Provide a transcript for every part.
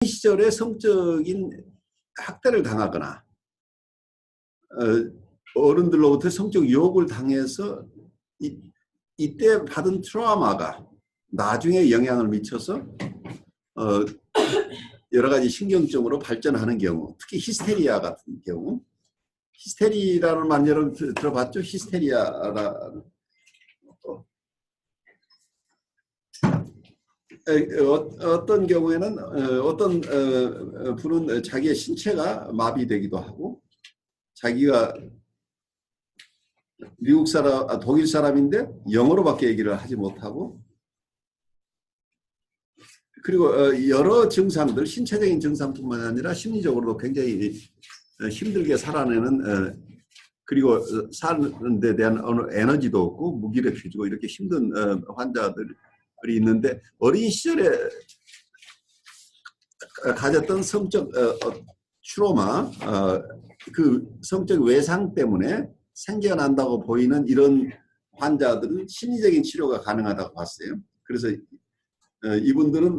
시절에 성적인 학대를 당하거나 어른들로부터 성적 유혹을 당해서 이때 받은 트라우마가 나중에 영향을 미쳐서 여러 가지 신경증으로 발전하는 경우, 특히 히스테리아 같은 경우, 히스테리라는 말 여러분 들어봤죠? 히스테리아라 어떤 경우에는 어떤 분은 자기의 신체가 마비되기도 하고, 자기가 미국 사람, 독일 사람인데 영어로밖에 얘기를 하지 못하고, 그리고 여러 증상들, 신체적인 증상뿐만 아니라 심리적으로도 굉장히 힘들게 살아내는, 그리고 사는 데 대한 에너지도 없고 무기력해지고 이렇게 힘든 환자들이 있는데, 어린 시절에 가졌던 성적 트라우마, 그 성적 외상 때문에 생겨난다고 보이는 이런 환자들은 심리적인 치료가 가능하다고 봤어요. 그래서 이분들은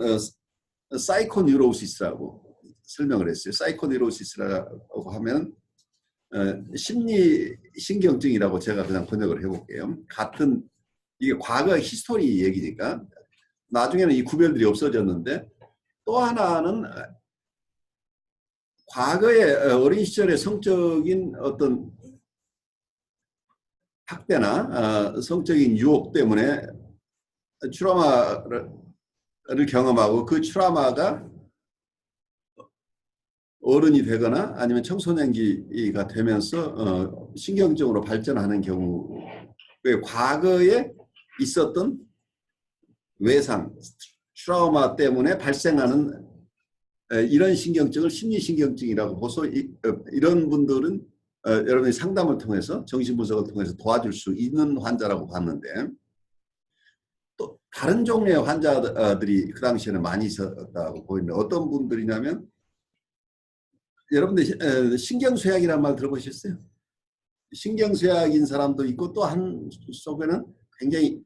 사이코뉴로시스라고 설명을 했어요. 사이코뉴로시스라고 하면 심리신경증이라고 제가 그냥 번역을 해볼게요. 같은, 이게 과거 히스토리 얘기니까 나중에는 이 구별들이 없어졌는데, 또 하나는 과거의 어린 시절의 성적인 어떤 학대나 성적인 유혹 때문에 트라우마를 경험하고, 그 트라우마가 어른이 되거나 아니면 청소년기가 되면서 신경증으로 발전하는 경우에 과거에 있었던 외상, 트라우마 때문에 발생하는 이런 신경증을 심리신경증이라고 보소. 이런 분들은 여러분이 상담을 통해서, 정신분석을 통해서 도와줄 수 있는 환자라고 봤는데, 또 다른 종류의 환자들이 그 당시에는 많이 있었다고 보이는데, 어떤 분들이냐면, 여러분들 신경쇠약이라는 말 들어보셨어요? 신경쇠약인 사람도 있고, 또 한 속에는 굉장히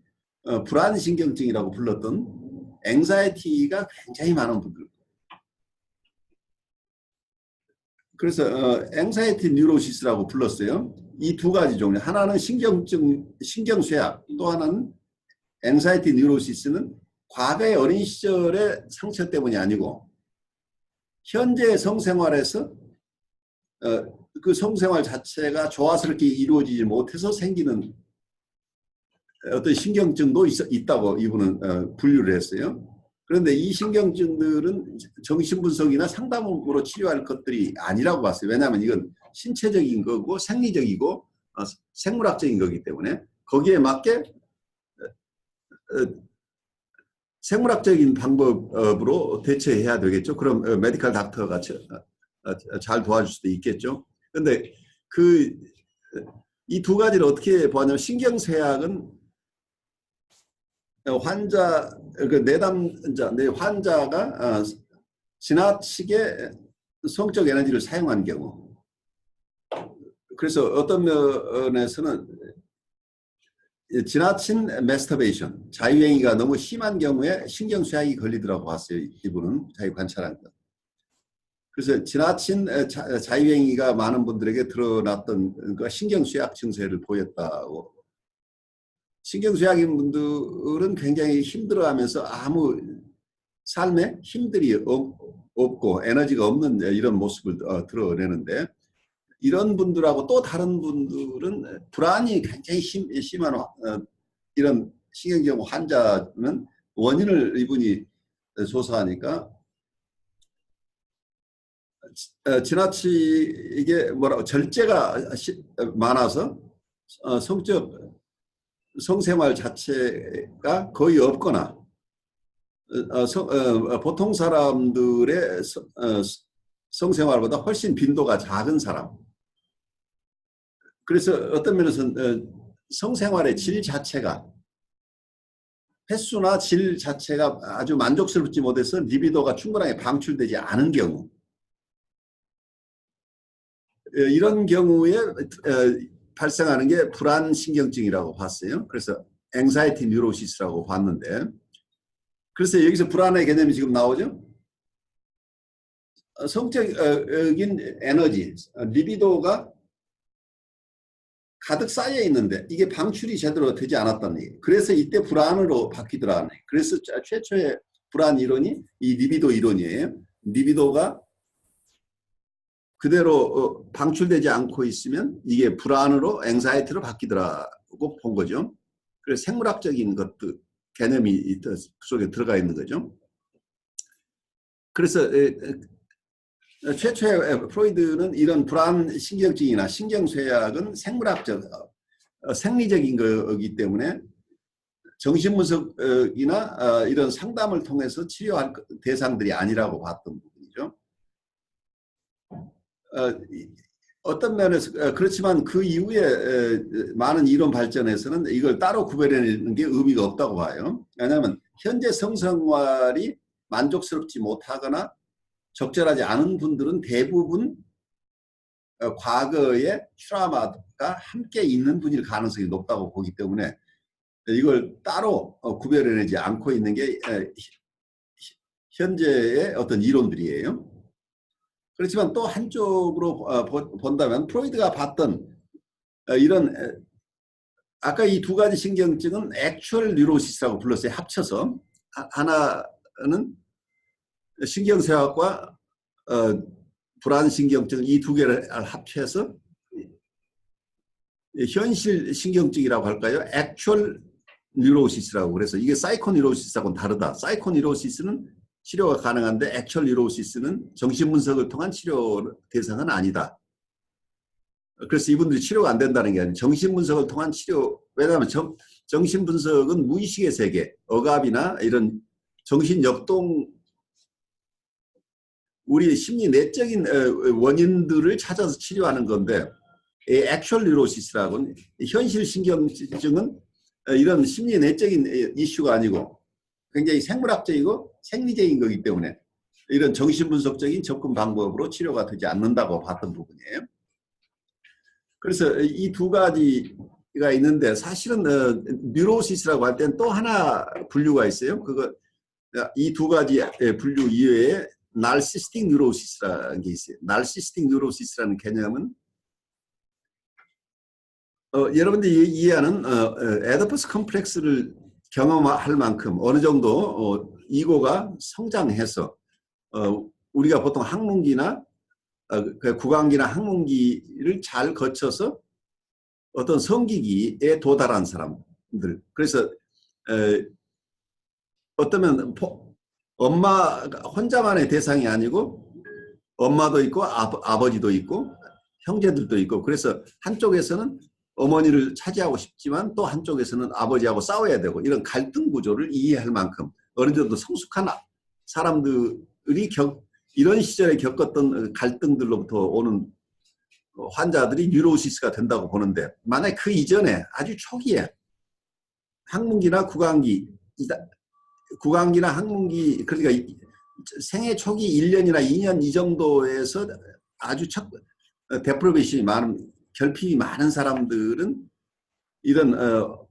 불안신경증이라고 불렀던 앵사이티가 굉장히 많은 분들. 그래서 앵사이티 뉴로시스라고 불렀어요. 이 두 가지 종류, 하나는 신경쇠약, 또 하나는 앵사이티 뉴로시스는 과거의 어린 시절의 상처 때문이 아니고 현재 성생활에서 그 성생활 자체가 조화스럽게 이루어지지 못해서 생기는 어떤 신경증도 있다고 이분은 분류를 했어요. 그런데 이 신경증들은 정신분석이나 상담으로 치료할 것들이 아니라고 봤어요. 왜냐하면 이건 신체적인 거고 생리적이고 생물학적인 거기 때문에 거기에 맞게 생물학적인 방법으로 대처해야 되겠죠. 그럼 메디컬 닥터가 잘 도와줄 수도 있겠죠. 그런데 이 두 가지를 어떻게 보냐면, 신경쇠약은 환자가 지나치게 성적 에너지를 사용한 경우, 그래서 어떤 면에서는 지나친 매스터베이션, 자유행위가 너무 심한 경우에 신경쇠약이 걸리더라고 봤어요. 이분은 자기 관찰한 것. 그래서 지나친 자유행위가 많은 분들에게 드러났던 신경쇠약 증세를 보였다고. 신경쇠약인 분들은 굉장히 힘들어하면서 아무 삶에 힘들이 없고 에너지가 없는 이런 모습을 드러내는데, 이런 분들하고 또 다른 분들은 불안이 굉장히 심한 이런 신경증 환자는 원인을 이분이 조사하니까 지나치게 절제가 많아서 성생활 자체가 거의 없거나 보통 사람들의 성생활보다 훨씬 빈도가 작은 사람. 그래서 어떤 면에서는 성생활의 질 자체가, 횟수나 질 자체가 아주 만족스럽지 못해서 리비도가 충분하게 방출되지 않은 경우, 이런 경우에 발생하는 게 불안신경증이라고 봤어요. 그래서 앵사이티 뉴로시스라고 봤는데, 그래서 여기서 불안의 개념이 지금 나오죠. 성적인 에너지, 리비도가 가득 쌓여 있는데 이게 방출이 제대로 되지 않았다는 얘기예요. 그래서 이때 불안으로 바뀌더라는 얘기예요. 그래서 최초의 불안 이론이 이 리비도 이론이에요. 리비도가 그대로 방출되지 않고 있으면 이게 불안으로 앵사이티로 바뀌더라고 본 거죠. 그래서 생물학적인 것도 개념이 그 속에 들어가 있는 거죠. 그래서 최초의 프로이드는 이런 불안 신경증이나 신경쇠약은 생물학적, 생리적인 거기 때문에 정신분석이나 이런 상담을 통해서 치료할 대상들이 아니라고 봤던 부분이죠. 어떤 면에서 그렇지만 그 이후에 많은 이론 발전에서는 이걸 따로 구별해내는 게 의미가 없다고 봐요. 왜냐하면 현재 성생활이 만족스럽지 못하거나 적절하지 않은 분들은 대부분 과거의 트라우마가 함께 있는 분일 가능성이 높다고 보기 때문에 이걸 따로 구별해내지 않고 있는 게 현재의 어떤 이론들이에요. 그렇지만 또 한쪽으로 본다면 프로이드가 봤던 이런 아까 이 두 가지 신경증은 액츄얼 뉴로시스라고 불렀어요. 합쳐서 하나는 신경쇠약과 불안신경증 이 두 개를 합쳐서 현실 신경증이라고 할까요? 액츄얼 뉴로시스라고. 그래서 이게 사이코뉴로시스하고는 다르다. 사이코뉴로시스는 치료가 가능한데 액츄얼 뉴로시스는 정신분석을 통한 치료 대상은 아니다. 그래서 이분들이 치료가 안 된다는 게 아니라 정신분석을 통한 치료. 왜냐하면 정신분석은 무의식의 세계, 억압이나 이런 정신역동 우리 심리 내적인 원인들을 찾아서 치료하는 건데 액츄얼 뉴로시스라고는 현실 신경증은 이런 심리 내적인 이슈가 아니고 굉장히 생물학적이고 생리적인 거기 때문에 이런 정신분석적인 접근 방법으로 치료가 되지 않는다고 봤던 부분이에요. 그래서 이 두 가지가 있는데 사실은 뉴로시스라고 할 때는 또 하나 분류가 있어요. 그거 이 두 가지 분류 이외에 narcissistic neurosis라는 게 있어요. narcissistic neurosis라는 개념은 여러분들이 이해하는 에디퍼스 컴플렉스를 경험할 만큼 어느 정도 이고가 성장해서 우리가 보통 학문기나 구강기나 학문기를 잘 거쳐서 어떤 성기기에 도달한 사람들. 그래서 어쩌면 엄마가 혼자만의 대상이 아니고 엄마도 있고 아버지도 있고 형제들도 있고 그래서 한쪽에서는 어머니를 차지하고 싶지만 또 한쪽에서는 아버지하고 싸워야 되고 이런 갈등 구조를 이해할 만큼 어느 정도 성숙한 사람들이 이런 시절에 겪었던 갈등들로부터 오는 환자들이 뉴로시스가 된다고 보는데 만약 그 이전에 아주 초기에 학문기나 구강기나 학문기 그러니까 생애 초기 1년이나 2년 이 정도에서 아주 데프로베이션이 많은 결핍이 많은 사람들은 이런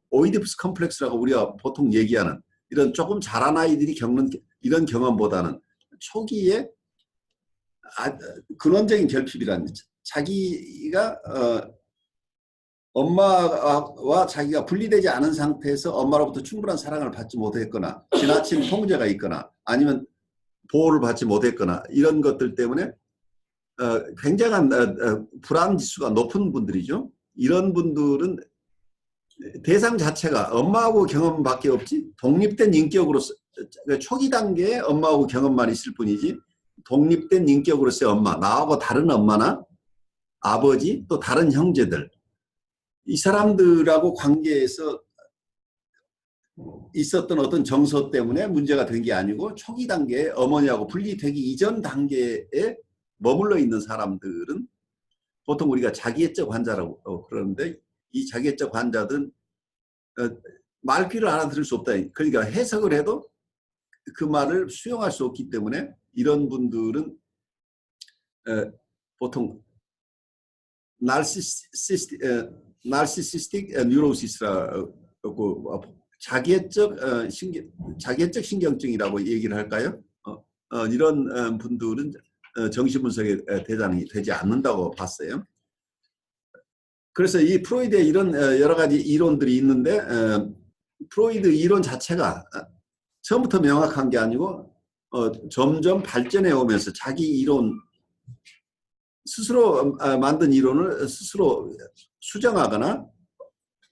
오이디푸스 컴플렉스라고 우리가 보통 얘기하는 이런 조금 자란 아이들이 겪는 이런 경험보다는 초기에 근원적인 결핍이라는 자기가 엄마와 자기가 분리되지 않은 상태에서 엄마로부터 충분한 사랑을 받지 못했거나 지나친 통제가 있거나 아니면 보호를 받지 못했거나 이런 것들 때문에 굉장한 불안 지수가 높은 분들이죠. 이런 분들은 대상 자체가 엄마하고 경험밖에 없지 독립된 인격으로서 초기 단계에 엄마하고 경험만 있을 뿐이지 독립된 인격으로서의 엄마, 나하고 다른 엄마나 아버지 또 다른 형제들 이 사람들하고 관계에서 있었던 어떤 정서 때문에 문제가 된 게 아니고 초기 단계에 어머니하고 분리되기 이전 단계에 머물러 있는 사람들은 보통 우리가 자기애적 환자라고 그러는데 이 자기애적 환자들은 말귀를 알아들을 수 없다. 그러니까 해석을 해도 그 말을 수용할 수 없기 때문에 이런 분들은 보통 나르시시스틱 뉴로시스라고 자기애적 신경증이라고 얘기를 할까요? 이런 분들은 정신 분석의 대상이 되지 않는다고 봤어요. 그래서 이 프로이드의 이런 여러 가지 이론들이 있는데 프로이드 이론 자체가 처음부터 명확한 게 아니고 점점 발전해 오면서 자기 이론 스스로 만든 이론을 스스로 수정하거나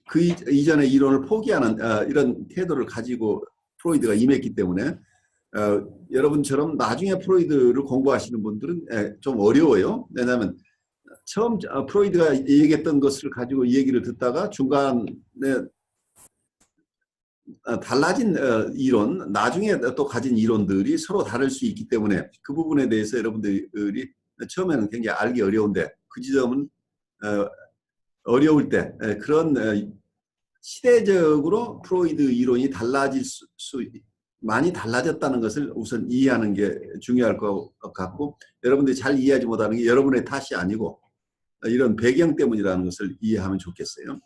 그 이전의 이론을 포기하는 이런 태도를 가지고 프로이드가 임했기 때문에 여러분처럼 나중에 프로이드를 공부하시는 분들은 좀 어려워요. 왜냐하면 처음 프로이드가 얘기했던 것을 가지고 얘기를 듣다가 중간에 달라진 이론, 나중에 또 가진 이론들이 서로 다를 수 있기 때문에 그 부분에 대해서 여러분들이 처음에는 굉장히 알기 어려운데 그 지점은 어려울 때 그런 시대적으로 프로이드 이론이 달라질 많이 달라졌다는 것을 우선 이해하는 게 중요할 것 같고 여러분들이 잘 이해하지 못하는 게 여러분의 탓이 아니고 이런 배경 때문이라는 것을 이해하면 좋겠어요.